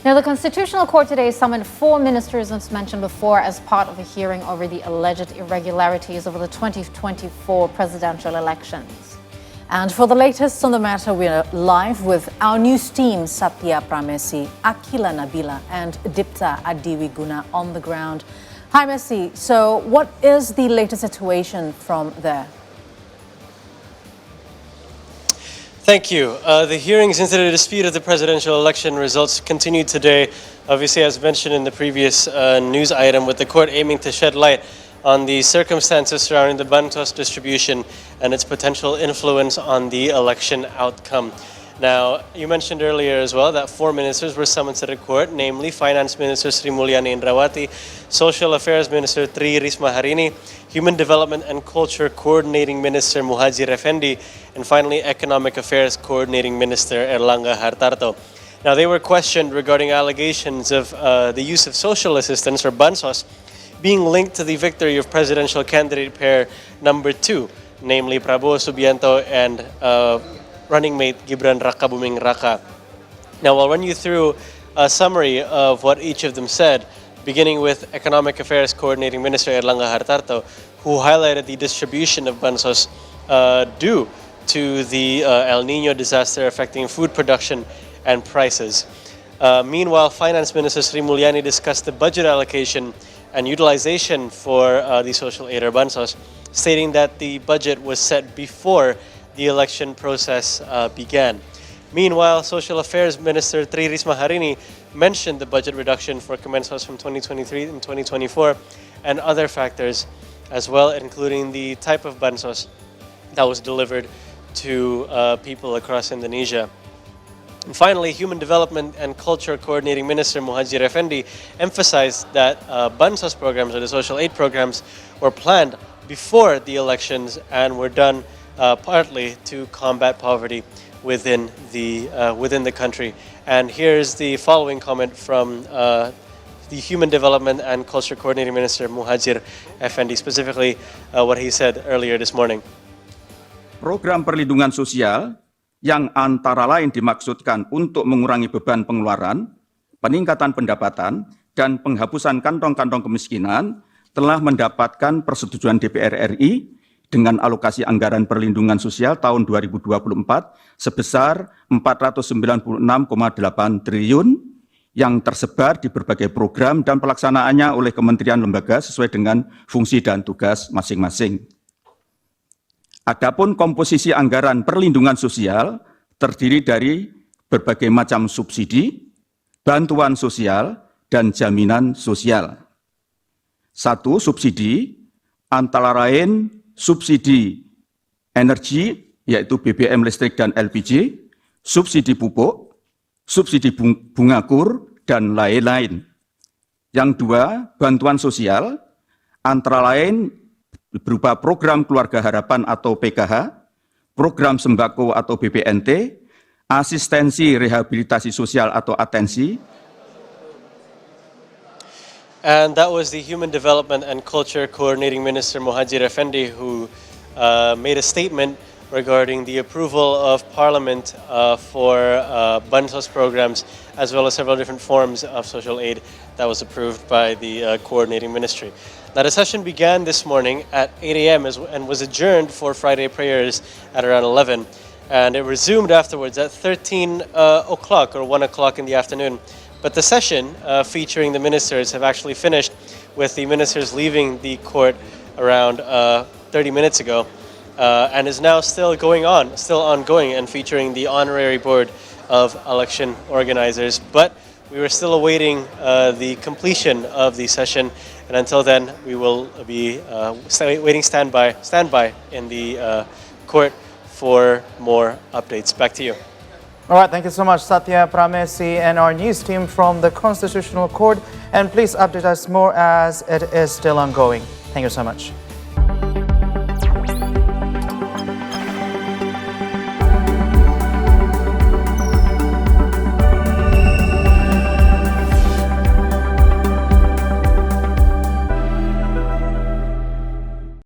Now, the Constitutional Court today summoned 4 ministers, as mentioned before, as part of a hearing over the alleged irregularities over the 2024 presidential elections. And for the latest on the matter, we're live with our news team, Satya Pramesi, Akila Nabila, and Dipta Adiwiguna on the ground. Hi, Messi. So what is the latest situation from there? Thank you. The hearings into the dispute of the presidential election results continue today. Obviously, as mentioned in the previous news item, with the court aiming to shed light on the circumstances surrounding the Bansos distribution and its potential influence on the election outcome. Now, you mentioned earlier as well that 4 ministers were summoned to the court, namely Finance Minister Sri Mulyani Indrawati, Social Affairs Minister Tri Risma Harini, Human Development and Culture Coordinating Minister Muhadjir Effendi, and finally Economic Affairs Coordinating Minister Erlangga Hartarto. Now, they were questioned regarding allegations of the use of social assistance or Bansos being linked to the victory of presidential candidate pair number 2, namely Prabowo Subianto and running mate Gibran Rakabuming Raka. Now, I'll run you through a summary of what each of them said, beginning with Economic Affairs Coordinating Minister Erlangga Hartarto, who highlighted the distribution of Bansos due to the El Nino disaster affecting food production and prices. Meanwhile, Finance Minister Sri Mulyani discussed the budget allocation and utilization for the social aid or Bansos, stating that the budget was set before the election process began. Meanwhile, Social Affairs Minister Tri Risma Harini mentioned the budget reduction for Kemensos from 2023 and 2024 and other factors as well, including the type of Bansos that was delivered to people across Indonesia. And finally, Human Development and Culture Coordinating Minister Muhadjir Effendi emphasized that Bansos programs or the social aid programs were planned before the elections and were done partly to combat poverty within the country. And here's the following comment from the Human Development and Culture Coordinating Minister Muhadjir Effendi, specifically what he said earlier this morning. Program perlindungan sosial yang antara lain dimaksudkan untuk mengurangi beban pengeluaran, peningkatan pendapatan, dan penghapusan kantong-kantong kemiskinan telah mendapatkan persetujuan DPR RI dengan alokasi anggaran perlindungan sosial tahun 2024 sebesar 496,8 triliun yang tersebar di berbagai program dan pelaksanaannya oleh kementerian lembaga sesuai dengan fungsi dan tugas masing-masing. Adapun komposisi anggaran perlindungan sosial terdiri dari berbagai macam subsidi, bantuan sosial, dan jaminan sosial. 1. Subsidi antara lain subsidi energi, yaitu BBM listrik dan LPG, subsidi pupuk, subsidi bunga kur, dan lain-lain. Yang 2, bantuan sosial, antara lain berupa program Keluarga Harapan atau PKH, program sembako atau BPNT, asistensi rehabilitasi sosial atau atensi. And that was the Human Development and Culture Coordinating Minister Muhadjir Effendi, who made a statement regarding the approval of Parliament for Bansos programs, as well as several different forms of social aid that was approved by the coordinating ministry. Now, the session began this morning at 8 a.m. and was adjourned for Friday prayers at around 11, and it resumed afterwards at 13 o'clock or 1 o'clock in the afternoon. But the session featuring the ministers have actually finished, with the ministers leaving the court around 30 minutes ago, and is now still ongoing and featuring the honorary board of election organizers. But we were still awaiting the completion of the session, and until then we will be waiting standby in the court for more updates. Back to you. All right, thank you so much, Satya Pramesi and our news team from the Constitutional Court. And please update us more as it is still ongoing. Thank you so much.